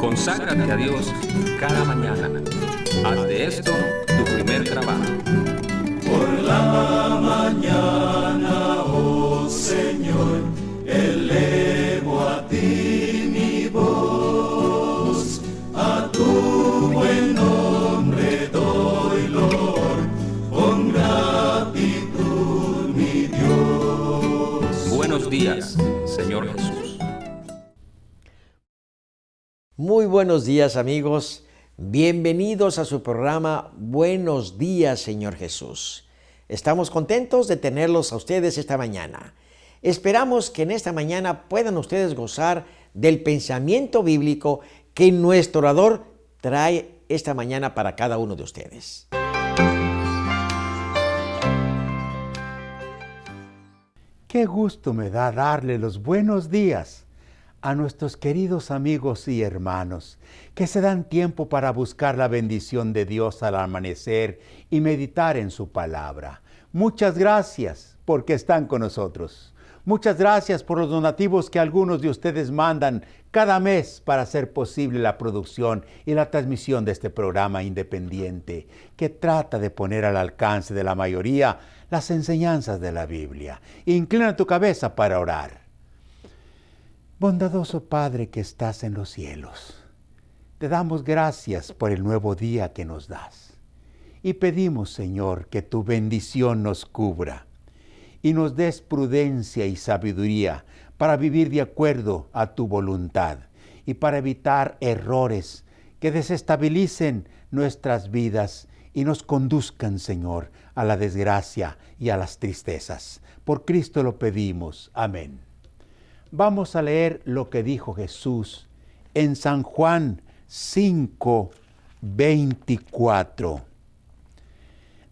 Conságrate a Dios cada mañana. Haz de esto tu primer trabajo. Por la mañana, oh Señor, elevo a ti mi voz. A tu buen nombre doy loor, con gratitud mi Dios. Buenos días, Señor Jesús. Muy buenos días, amigos. Bienvenidos a su programa Buenos días, Señor Jesús. Estamos contentos de tenerlos a ustedes esta mañana. Esperamos que en esta mañana puedan ustedes gozar del pensamiento bíblico que nuestro orador trae esta mañana para cada uno de ustedes. Qué gusto me da darle los buenos días a nuestros queridos amigos y hermanos que se dan tiempo para buscar la bendición de Dios al amanecer y meditar en su palabra. Muchas gracias porque están con nosotros. Muchas gracias por los donativos que algunos de ustedes mandan cada mes para hacer posible la producción y la transmisión de este programa independiente que trata de poner al alcance de la mayoría las enseñanzas de la Biblia. Inclina tu cabeza para orar. Bondadoso Padre que estás en los cielos, te damos gracias por el nuevo día que nos das. Y pedimos, Señor, que tu bendición nos cubra y nos des prudencia y sabiduría para vivir de acuerdo a tu voluntad y para evitar errores que desestabilicen nuestras vidas y nos conduzcan, Señor, a la desgracia y a las tristezas. Por Cristo lo pedimos. Amén. Vamos a leer lo que dijo Jesús en San Juan 5:24.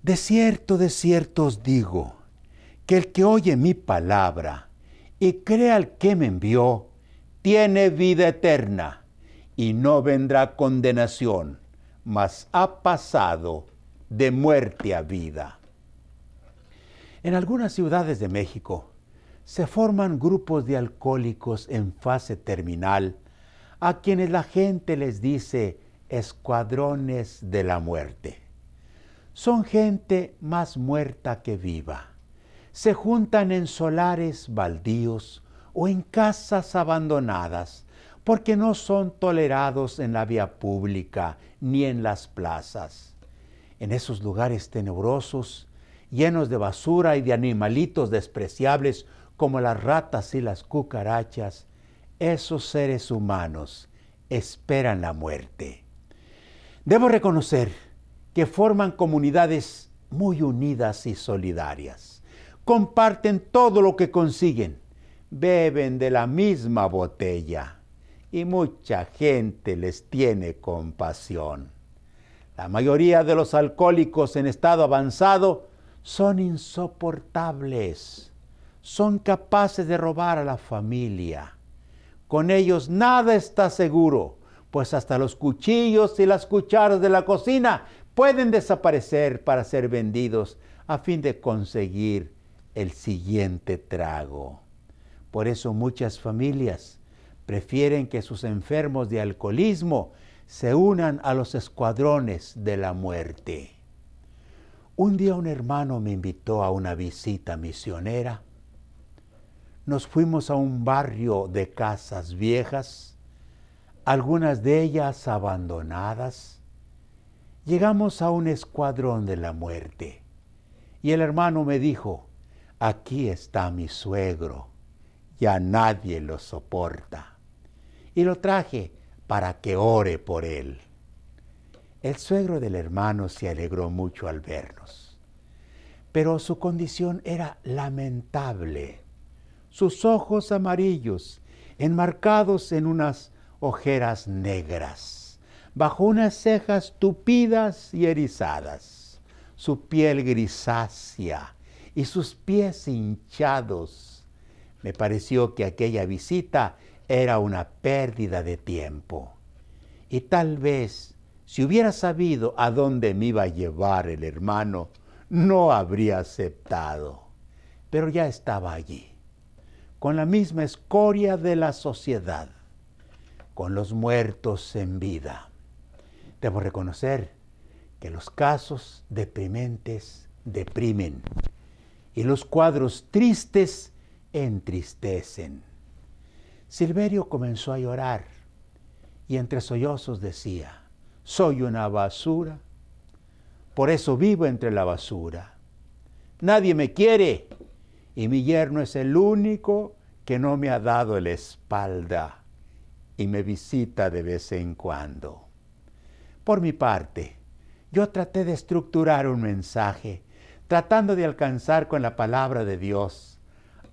De cierto os digo, que el que oye mi palabra y cree al que me envió, tiene vida eterna y no vendrá condenación, mas ha pasado de muerte a vida. En algunas ciudades de México se forman grupos de alcohólicos en fase terminal a quienes la gente les dice escuadrones de la muerte. Son gente más muerta que viva. Se juntan en solares baldíos o en casas abandonadas porque no son tolerados en la vía pública ni en las plazas. En esos lugares tenebrosos, llenos de basura y de animalitos despreciables como las ratas y las cucarachas, esos seres humanos esperan la muerte. Debo reconocer que forman comunidades muy unidas y solidarias. Comparten todo lo que consiguen, beben de la misma botella y mucha gente les tiene compasión. La mayoría de los alcohólicos en estado avanzado son insoportables. Son capaces de robar a la familia. Con ellos nada está seguro, pues hasta los cuchillos y las cucharas de la cocina pueden desaparecer para ser vendidos a fin de conseguir el siguiente trago. Por eso muchas familias prefieren que sus enfermos de alcoholismo se unan a los escuadrones de la muerte. Un día un hermano me invitó a una visita misionera. Nos fuimos a un barrio de casas viejas, algunas de ellas abandonadas. Llegamos a un escuadrón de la muerte y el hermano me dijo, aquí está mi suegro, ya nadie lo soporta. Y lo traje para que ore por él. El suegro del hermano se alegró mucho al vernos, pero su condición era lamentable. Sus ojos amarillos, enmarcados en unas ojeras negras, bajo unas cejas tupidas y erizadas, su piel grisácea y sus pies hinchados. Me pareció que aquella visita era una pérdida de tiempo. Y tal vez, si hubiera sabido a dónde me iba a llevar el hermano, no habría aceptado. Pero ya estaba allí, con la misma escoria de la sociedad. con los muertos en vida. Debo reconocer que los casos deprimentes deprimen y los cuadros tristes entristecen. Silverio comenzó a llorar y entre sollozos decía: soy una basura, por eso vivo entre la basura. Nadie me quiere y mi yerno es el único que no me ha dado la espalda y me visita de vez en cuando. Por mi parte, yo traté de estructurar un mensaje, tratando de alcanzar con la palabra de Dios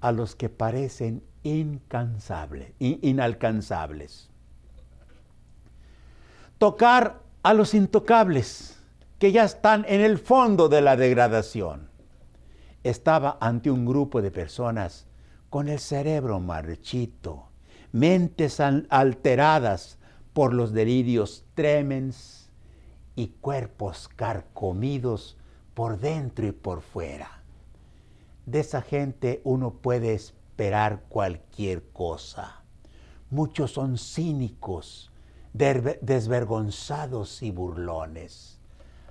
a los que parecen inalcanzables. Tocar a los intocables, que ya están en el fondo de la degradación. Estaba ante un grupo de personas con el cerebro marchito, mentes alteradas por los delirios tremens y cuerpos carcomidos por dentro y por fuera. De esa gente uno puede esperar cualquier cosa. Muchos son cínicos, desvergonzados y burlones,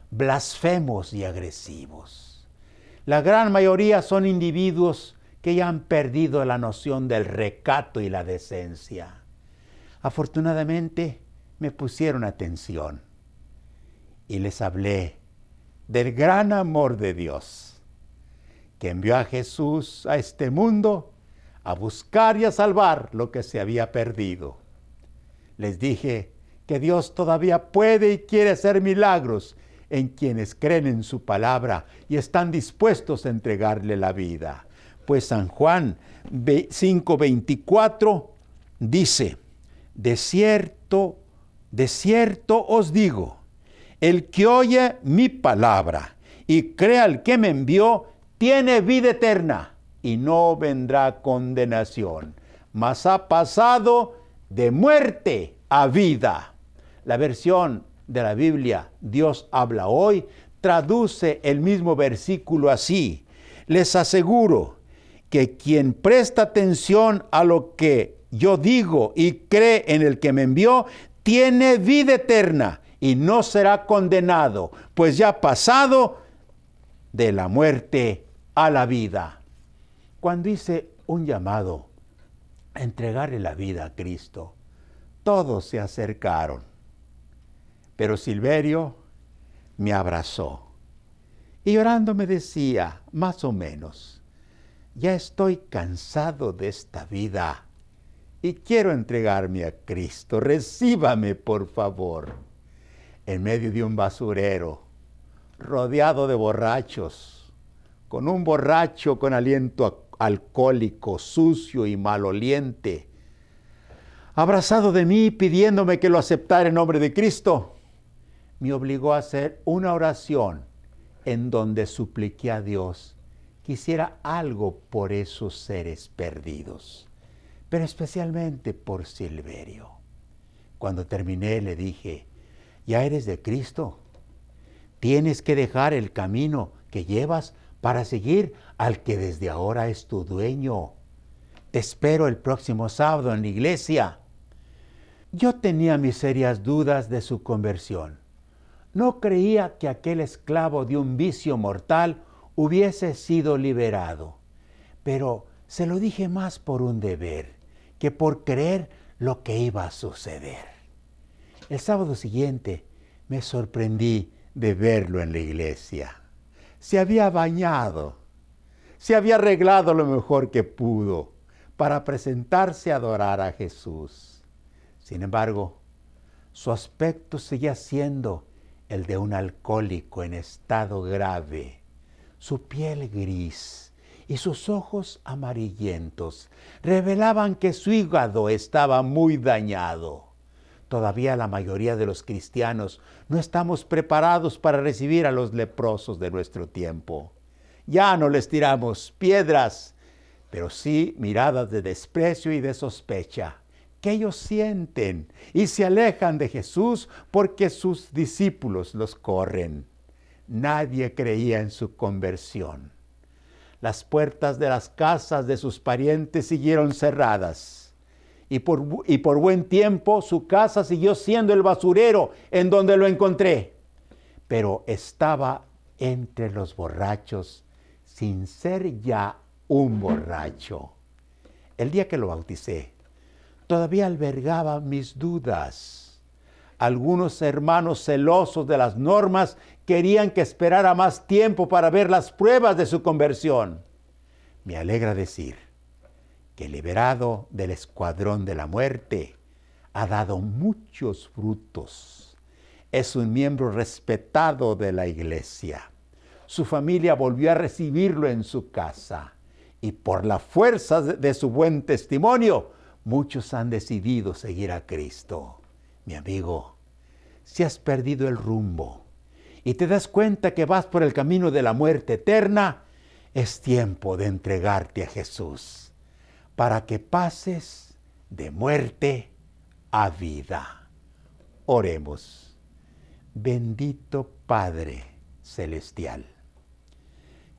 blasfemos y agresivos. La gran mayoría son individuos que ya han perdido la noción del recato y la decencia. Afortunadamente me pusieron atención y les hablé del gran amor de Dios, que envió a Jesús a este mundo a buscar y a salvar lo que se había perdido. Les dije que Dios todavía puede y quiere hacer milagros en quienes creen en su palabra y están dispuestos a entregarle la vida. Pues San Juan 5:24 dice: de cierto os digo, el que oye mi palabra y cree al que me envió, tiene vida eterna y no vendrá condenación, mas ha pasado de muerte a vida. La versión de la Biblia Dios habla hoy traduce el mismo versículo así: les aseguro que quien presta atención a lo que yo digo y cree en el que me envió, tiene vida eterna y no será condenado, pues ya ha pasado de la muerte a la vida. Cuando hice un llamado a entregarle la vida a Cristo, todos se acercaron, pero Silverio me abrazó y llorando me decía, más o menos: ya estoy cansado de esta vida y quiero entregarme a Cristo. Recíbame, por favor. En medio de un basurero, rodeado de borrachos, con un borracho con aliento alcohólico, sucio y maloliente, abrazado de mí, pidiéndome que lo aceptara en nombre de Cristo, me obligó a hacer una oración en donde supliqué a Dios que hiciera algo por esos seres perdidos, pero especialmente por Silverio. Cuando terminé le dije: ya eres de Cristo, tienes que dejar el camino que llevas para seguir al que desde ahora es tu dueño. Te espero el próximo sábado en la iglesia. Yo tenía mis serias dudas de su conversión. No creía que aquel esclavo de un vicio mortal hubiese sido liberado, pero se lo dije más por un deber que por creer lo que iba a suceder. El sábado siguiente me sorprendí de verlo en la iglesia. Se había bañado, se había arreglado lo mejor que pudo para presentarse a adorar a Jesús. Sin embargo, su aspecto seguía siendo el de un alcohólico en estado grave. Su piel gris y sus ojos amarillentos revelaban que su hígado estaba muy dañado. Todavía la mayoría de los cristianos no estamos preparados para recibir a los leprosos de nuestro tiempo. Ya no les tiramos piedras, pero sí miradas de desprecio y de sospecha, que ellos sienten y se alejan de Jesús porque sus discípulos los corren. Nadie creía en su conversión. Las puertas de las casas de sus parientes siguieron cerradas y por buen tiempo su casa siguió siendo el basurero en donde lo encontré. Pero estaba entre los borrachos sin ser ya un borracho. El día que lo bauticé, todavía albergaba mis dudas. Algunos hermanos celosos de las normas querían que esperara más tiempo para ver las pruebas de su conversión. Me alegra decir que liberado del escuadrón de la muerte, ha dado muchos frutos. Es un miembro respetado de la iglesia. Su familia volvió a recibirlo en su casa y por la fuerza de su buen testimonio, muchos han decidido seguir a Cristo. Mi amigo, si has perdido el rumbo y te das cuenta que vas por el camino de la muerte eterna, es tiempo de entregarte a Jesús para que pases de muerte a vida. Oremos. Bendito Padre Celestial,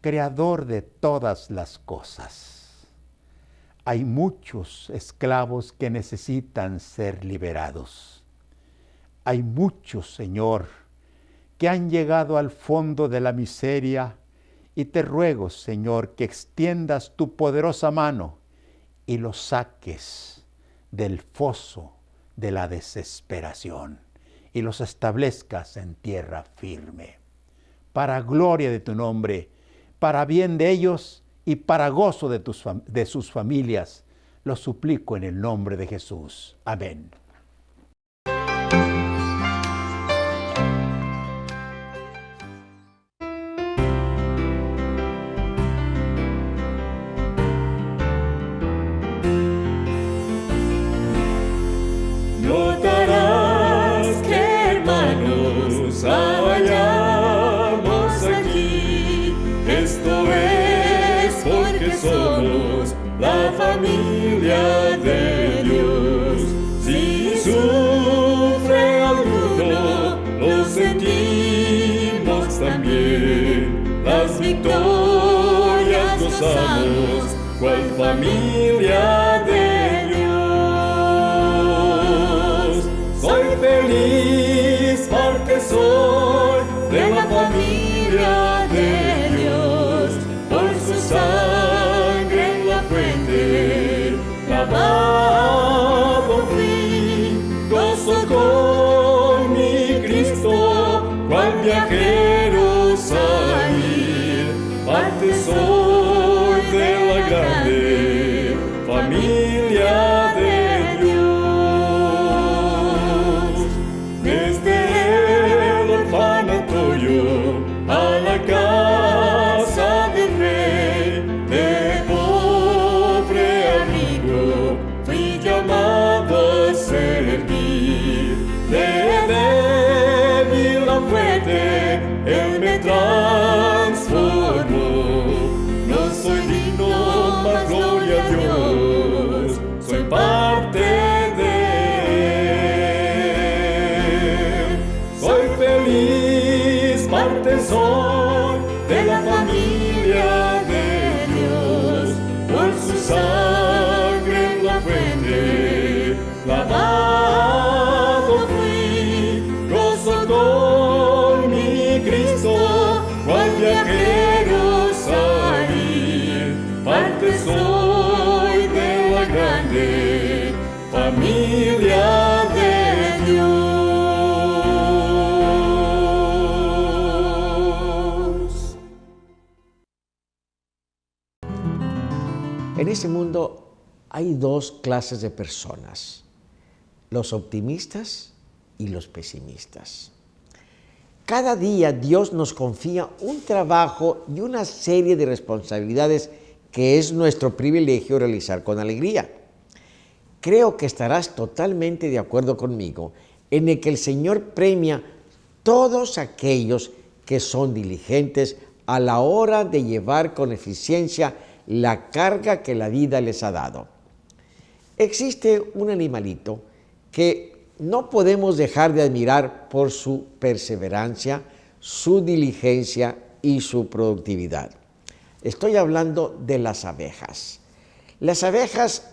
Creador de todas las cosas, hay muchos esclavos que necesitan ser liberados. Hay muchos, Señor, que han llegado al fondo de la miseria y te ruego, Señor, que extiendas tu poderosa mano y los saques del foso de la desesperación y los establezcas en tierra firme. Para gloria de tu nombre, para bien de ellos y para gozo de sus familias, lo suplico en el nombre de Jesús. Amén. Notarás que hermanos hallamos aquí. Esto es porque somos la familia de Dios. Si sufre alguno, lo sentimos también. Las victorias gozamos, cual familia de Soy feliz porque soy de la familia de Dios, por su sangre en la fuente, lavado fui, gozo con mi Cristo, cual viajero salir, parte soy de la grande familia de a la casa del rey, de pobre a rico, fui llamado a servir. De débil a fuerte, Él me transformó. No soy digno, mas gloria a Dios, soy parte de Él. Soy feliz, parte soy de la familia de Dios, por su sangre en la fuente, lavado fui, gozo con mi Cristo, cual viajero salir, parte soy de la grande familia de Dios. En este mundo hay dos clases de personas, los optimistas y los pesimistas. Cada día Dios nos confía un trabajo y una serie de responsabilidades que es nuestro privilegio realizar con alegría. Creo que estarás totalmente de acuerdo conmigo en el que el Señor premia todos aquellos que son diligentes a la hora de llevar con eficiencia la carga que la vida les ha dado. Existe un animalito que no podemos dejar de admirar por su perseverancia, su diligencia y su productividad. Estoy hablando de las abejas. Las abejas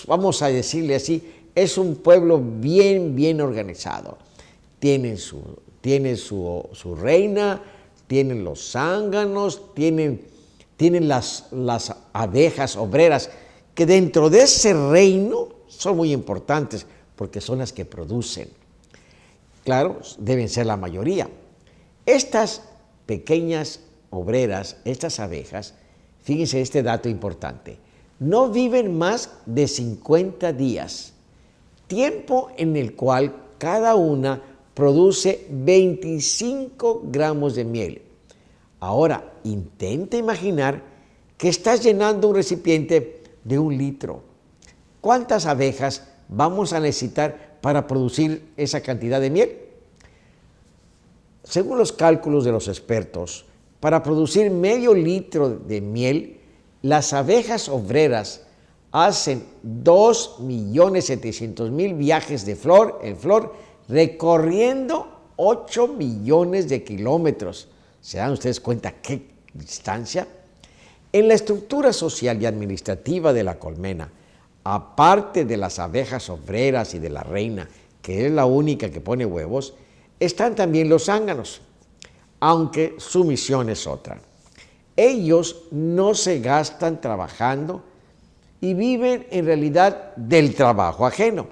vamos a decirle así, es un pueblo bien organizado. Tienen su reina, tienen los zánganos, tienen las abejas obreras, que dentro de ese reino son muy importantes porque son las que producen. Claro, deben ser la mayoría. Estas pequeñas obreras, estas abejas, fíjense este dato importante, no viven más de 50 días, tiempo en el cual cada una produce 25 gramos de miel. Ahora, intenta imaginar que estás llenando un recipiente de 1 litro. ¿Cuántas abejas vamos a necesitar para producir esa cantidad de miel? Según los cálculos de los expertos, para producir medio litro de miel, las abejas obreras hacen 2.700.000 viajes de flor en flor, recorriendo 8 millones de kilómetros. ¿Se dan ustedes cuenta qué distancia? En la estructura social y administrativa de la colmena, aparte de las abejas obreras y de la reina, que es la única que pone huevos, están también los zánganos, aunque su misión es otra. Ellos no se gastan trabajando y viven en realidad del trabajo ajeno.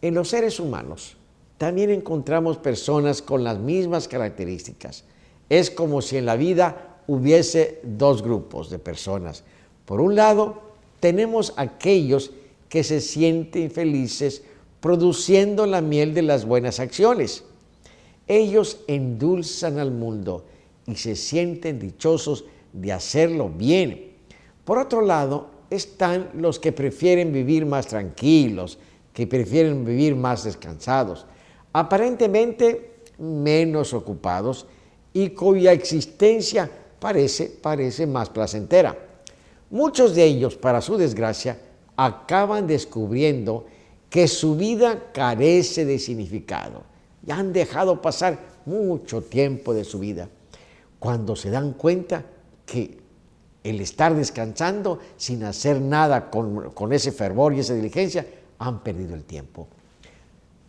En los seres humanos también encontramos personas con las mismas características. Es como si en la vida hubiese 2 grupos de personas. Por un lado, tenemos aquellos que se sienten felices produciendo la miel de las buenas acciones. Ellos endulzan al mundo y se sienten dichosos de hacerlo bien. Por otro lado, están los que prefieren vivir más tranquilos, que prefieren vivir más descansados, aparentemente menos ocupados y cuya existencia parece más placentera. Muchos de ellos, para su desgracia, acaban descubriendo que su vida carece de significado. Ya han dejado pasar mucho tiempo de su vida. Cuando se dan cuenta que el estar descansando sin hacer nada con ese fervor y esa diligencia, han perdido el tiempo.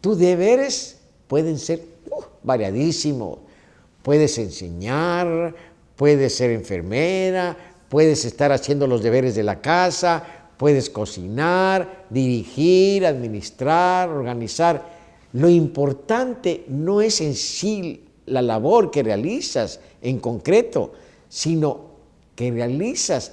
Tus deberes pueden ser variadísimos. Puedes enseñar, puedes ser enfermera, puedes estar haciendo los deberes de la casa, puedes cocinar, dirigir, administrar, organizar. Lo importante no es en sí la labor que realizas en concreto, sino que realizas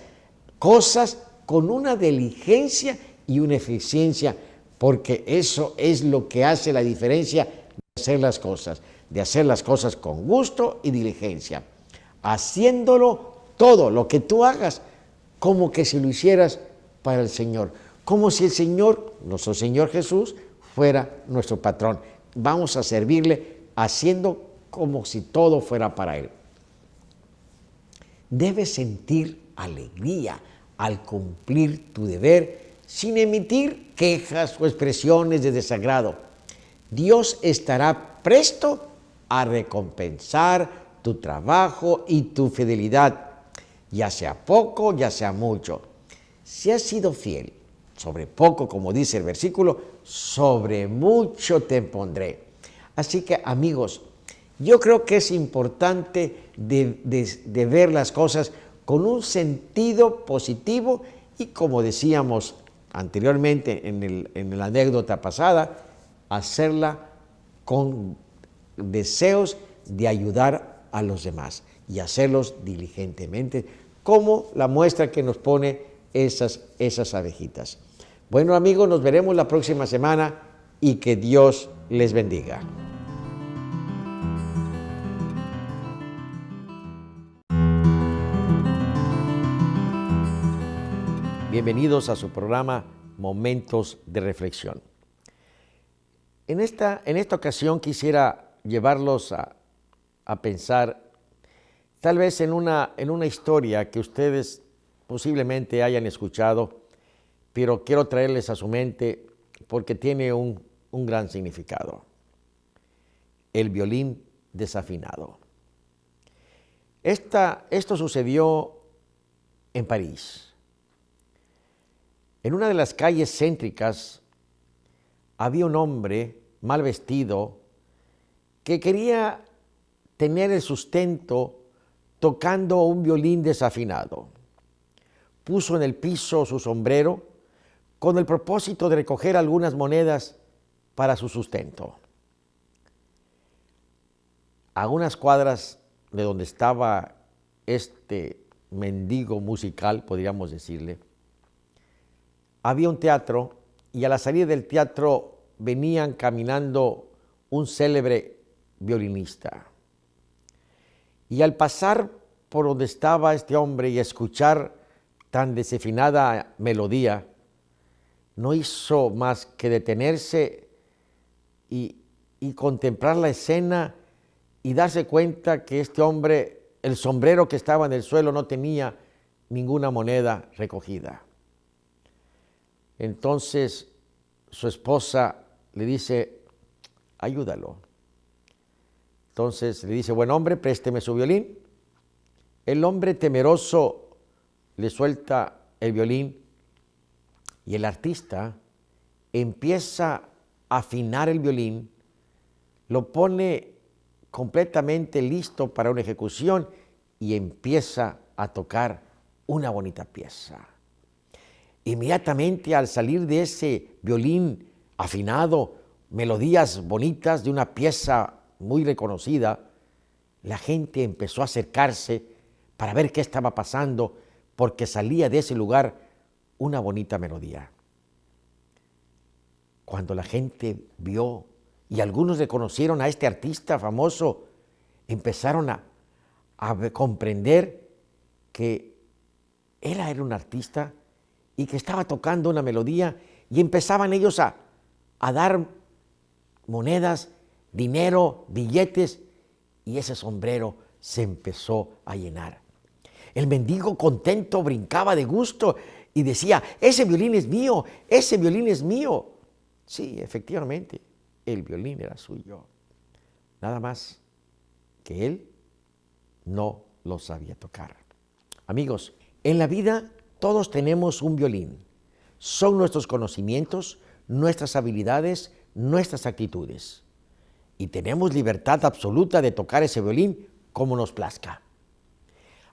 cosas con una diligencia y una eficiencia, porque eso es lo que hace la diferencia de hacer las cosas con gusto y diligencia, haciéndolo todo lo que tú hagas como que si lo hicieras para el Señor, como si el Señor, nuestro Señor Jesús, fuera nuestro patrón. Vamos a servirle haciendo como si todo fuera para Él. Debes sentir alegría al cumplir tu deber sin emitir quejas o expresiones de desagrado. Dios estará presto a recompensar tu trabajo y tu fidelidad, ya sea poco, ya sea mucho. Si has sido fiel sobre poco, como dice el versículo, sobre mucho te pondré. Así que, amigos, yo creo que es importante de ver las cosas con un sentido positivo y, como decíamos anteriormente en la anécdota pasada, hacerla con deseos de ayudar a los demás y hacerlos diligentemente, como la muestra que nos pone esas abejitas. Bueno, amigos, nos veremos la próxima semana y que Dios les bendiga. Bienvenidos a su programa Momentos de Reflexión. En esta ocasión quisiera llevarlos a pensar tal vez en una historia que ustedes posiblemente hayan escuchado, pero quiero traerles a su mente porque tiene un gran significado. El violín desafinado. Esto sucedió en París. En una de las calles céntricas había un hombre mal vestido que quería tener el sustento tocando un violín desafinado. Puso en el piso su sombrero con el propósito de recoger algunas monedas para su sustento. A unas cuadras de donde estaba este mendigo musical, podríamos decirle, había un teatro y a la salida del teatro venían caminando un célebre violinista. Y al pasar por donde estaba este hombre y escuchar tan desafinada melodía, no hizo más que detenerse y contemplar la escena y darse cuenta que este hombre, el sombrero que estaba en el suelo, no tenía ninguna moneda recogida. Entonces su esposa le dice, ayúdalo. Entonces le dice, buen hombre, présteme su violín. El hombre temeroso le suelta el violín y el artista empieza a afinar el violín, lo pone completamente listo para una ejecución y empieza a tocar una bonita pieza. Inmediatamente al salir de ese violín afinado, melodías bonitas de una pieza muy reconocida, la gente empezó a acercarse para ver qué estaba pasando, porque salía de ese lugar una bonita melodía. Cuando la gente vio y algunos reconocieron a este artista famoso, empezaron a comprender que él era un artista y que estaba tocando una melodía, y empezaban ellos a dar monedas, dinero, billetes, y ese sombrero se empezó a llenar. El mendigo contento brincaba de gusto y decía, ese violín es mío, ese violín es mío. Sí, efectivamente, el violín era suyo. Nada más que él no lo sabía tocar. Amigos, en la vida todos tenemos un violín. Son nuestros conocimientos, nuestras habilidades, nuestras actitudes. Y tenemos libertad absoluta de tocar ese violín como nos plazca.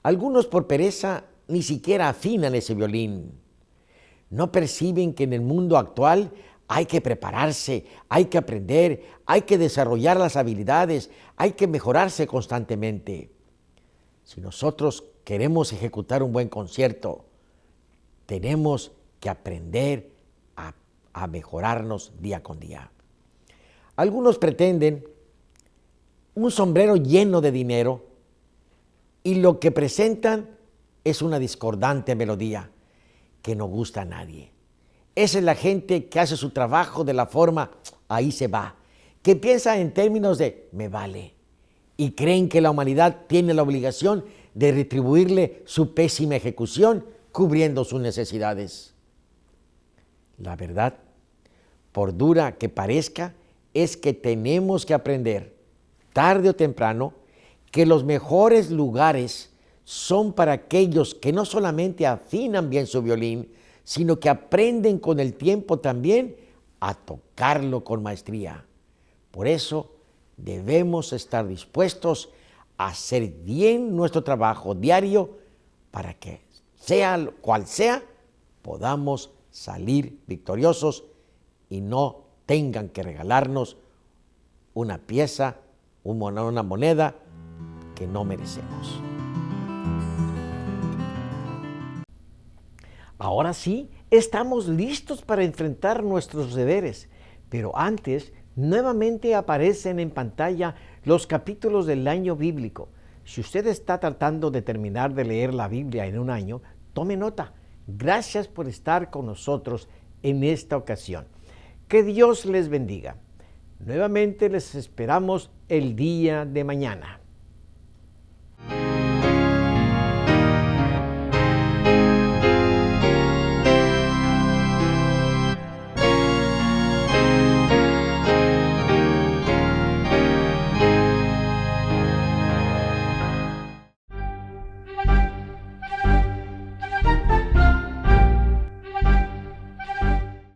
Algunos por pereza ni siquiera afinan ese violín. No perciben que en el mundo actual hay que prepararse, hay que aprender, hay que desarrollar las habilidades, hay que mejorarse constantemente. Si nosotros queremos ejecutar un buen concierto, tenemos que aprender a mejorarnos día con día. Algunos pretenden un sombrero lleno de dinero y lo que presentan es una discordante melodía que no gusta a nadie. Esa es la gente que hace su trabajo de la forma, ahí se va, que piensa en términos de me vale, y creen que la humanidad tiene la obligación de retribuirle su pésima ejecución cubriendo sus necesidades. La verdad, por dura que parezca, es que tenemos que aprender, tarde o temprano, que los mejores lugares son para aquellos que no solamente afinan bien su violín, sino que aprenden con el tiempo también a tocarlo con maestría. Por eso debemos estar dispuestos a hacer bien nuestro trabajo diario para que, sea cual sea, podamos salir victoriosos y no tengan que regalarnos una pieza, una moneda que no merecemos. Ahora sí, estamos listos para enfrentar nuestros deberes, pero antes, nuevamente aparecen en pantalla los capítulos del año bíblico. Si usted está tratando de terminar de leer la Biblia en un año, tome nota. Gracias por estar con nosotros en esta ocasión. Que Dios les bendiga. Nuevamente les esperamos el día de mañana.